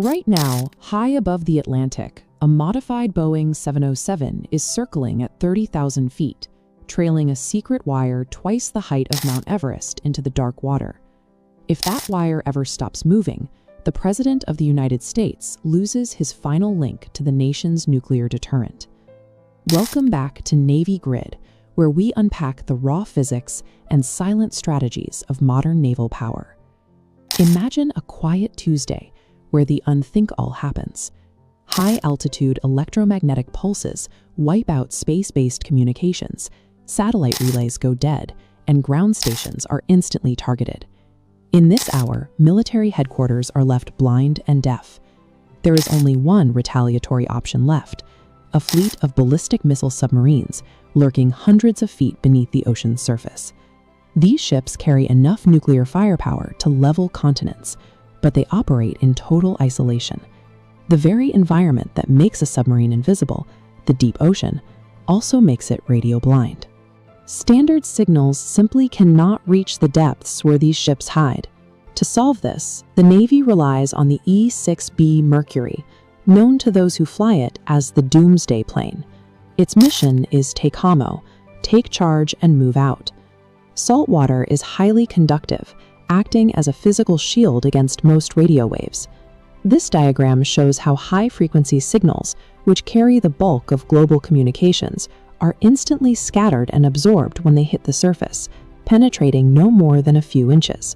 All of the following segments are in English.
Right now, high above the Atlantic, a modified Boeing 707 is circling at 30,000 feet, trailing a secret wire twice the height of Mount Everest into the dark water. If that wire ever stops moving, the President of the United States loses his final link to the nation's nuclear deterrent. Welcome back to Navy Grid, where we unpack the raw physics and silent strategies of modern naval power. Imagine a quiet Tuesday where the unthinkable happens. High-altitude electromagnetic pulses wipe out space-based communications, satellite relays go dead, and ground stations are instantly targeted. In this hour, military headquarters are left blind and deaf. There is only one retaliatory option left: a fleet of ballistic missile submarines lurking hundreds of feet beneath the ocean's surface. These ships carry enough nuclear firepower to level continents, but they operate in total isolation. The very environment that makes a submarine invisible, the deep ocean, also makes it radio blind. Standard signals simply cannot reach the depths where these ships hide. To solve this, the Navy relies on the E-6B Mercury, known to those who fly it as the Doomsday Plane. Its mission is TACAMO, take charge and move out. Salt water is highly conductive, acting as a physical shield against most radio waves. This diagram shows how high-frequency signals, which carry the bulk of global communications, are instantly scattered and absorbed when they hit the surface, penetrating no more than a few inches.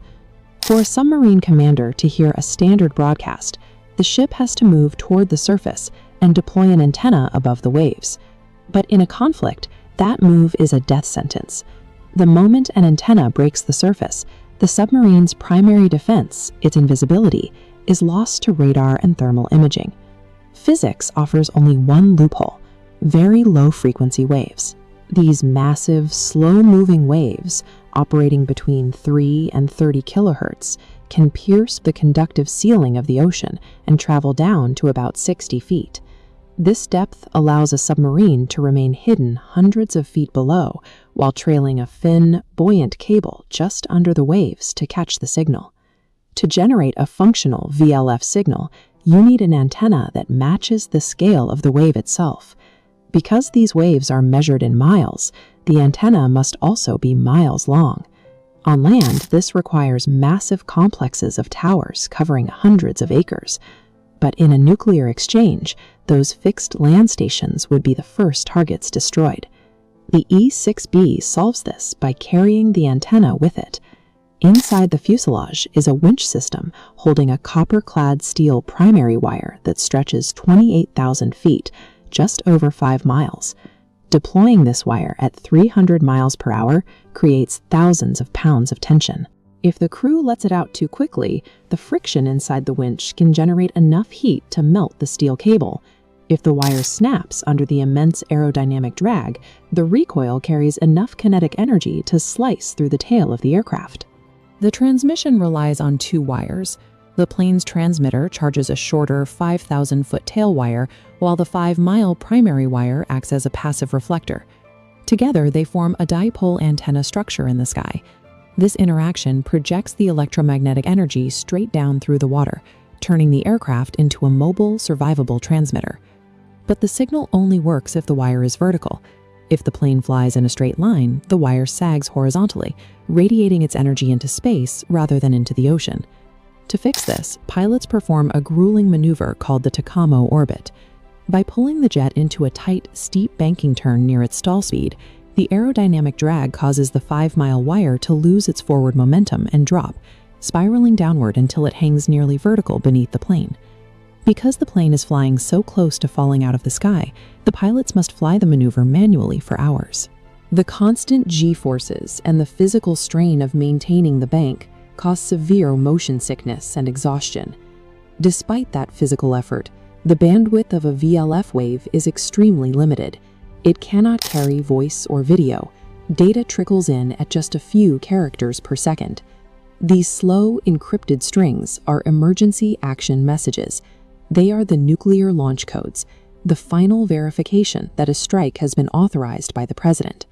For a submarine commander to hear a standard broadcast, the ship has to move toward the surface and deploy an antenna above the waves. But in a conflict, that move is a death sentence. The moment an antenna breaks the surface, the submarine's primary defense, its invisibility, is lost to radar and thermal imaging. Physics offers only one loophole: very low-frequency waves. These massive, slow-moving waves, operating between 3 and 30 kilohertz, can pierce the conductive ceiling of the ocean and travel down to about 60 feet. This depth allows a submarine to remain hidden hundreds of feet below while trailing a thin, buoyant cable just under the waves to catch the signal. To generate a functional VLF signal, you need an antenna that matches the scale of the wave itself. Because these waves are measured in miles, the antenna must also be miles long. On land, this requires massive complexes of towers covering hundreds of acres. But in a nuclear exchange, those fixed land stations would be the first targets destroyed. The E-6B solves this by carrying the antenna with it. Inside the fuselage is a winch system holding a copper-clad steel primary wire that stretches 28,000 feet, just over 5 miles. Deploying this wire at 300 miles per hour creates thousands of pounds of tension. If the crew lets it out too quickly, the friction inside the winch can generate enough heat to melt the steel cable. If the wire snaps under the immense aerodynamic drag, the recoil carries enough kinetic energy to slice through the tail of the aircraft. The transmission relies on 2 wires. The plane's transmitter charges a shorter 5,000-foot tail wire, while the 5-mile primary wire acts as a passive reflector. Together, they form a dipole antenna structure in the sky. This interaction projects the electromagnetic energy straight down through the water, turning the aircraft into a mobile, survivable transmitter. But the signal only works if the wire is vertical. If the plane flies in a straight line, the wire sags horizontally, radiating its energy into space rather than into the ocean. To fix this, pilots perform a grueling maneuver called the TACAMO orbit. By pulling the jet into a tight, steep banking turn near its stall speed, the aerodynamic drag causes the 5-mile wire to lose its forward momentum and drop, spiraling downward until it hangs nearly vertical beneath the plane. Because the plane is flying so close to falling out of the sky, the pilots must fly the maneuver manually for hours. The constant G-forces and the physical strain of maintaining the bank cause severe motion sickness and exhaustion. Despite that physical effort, the bandwidth of a VLF wave is extremely limited. It cannot carry voice or video. Data trickles in at just a few characters per second. These slow, encrypted strings are emergency action messages. They are the nuclear launch codes, the final verification that a strike has been authorized by the president.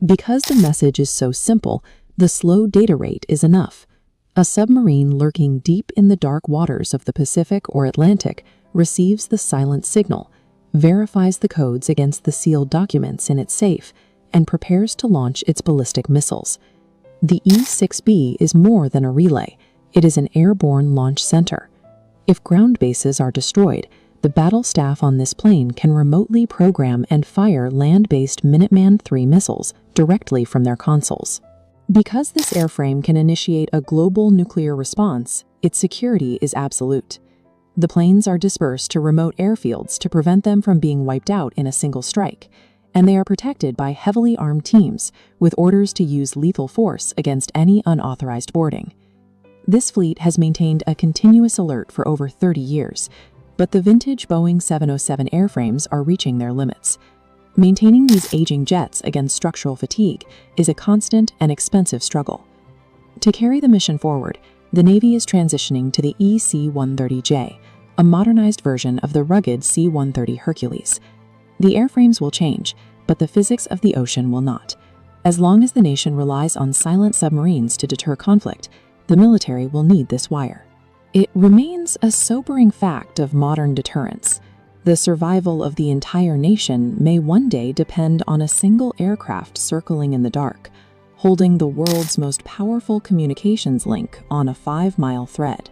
Because the message is so simple, the slow data rate is enough. A submarine lurking deep in the dark waters of the Pacific or Atlantic receives the silent signal, verifies the codes against the sealed documents in its safe, and prepares to launch its ballistic missiles. The E-6B is more than a relay. It is an airborne launch center. If ground bases are destroyed, the battle staff on this plane can remotely program and fire land-based Minuteman III missiles directly from their consoles. Because this airframe can initiate a global nuclear response, its security is absolute. The planes are dispersed to remote airfields to prevent them from being wiped out in a single strike, and they are protected by heavily armed teams with orders to use lethal force against any unauthorized boarding. This fleet has maintained a continuous alert for over 30 years, but the vintage Boeing 707 airframes are reaching their limits. Maintaining these aging jets against structural fatigue is a constant and expensive struggle. To carry the mission forward, the Navy is transitioning to the EC-130J, a modernized version of the rugged C-130 Hercules. The airframes will change, but the physics of the ocean will not. As long as the nation relies on silent submarines to deter conflict, the military will need this wire. It remains a sobering fact of modern deterrence. The survival of the entire nation may one day depend on a single aircraft circling in the dark, holding the world's most powerful communications link on a 5-mile thread.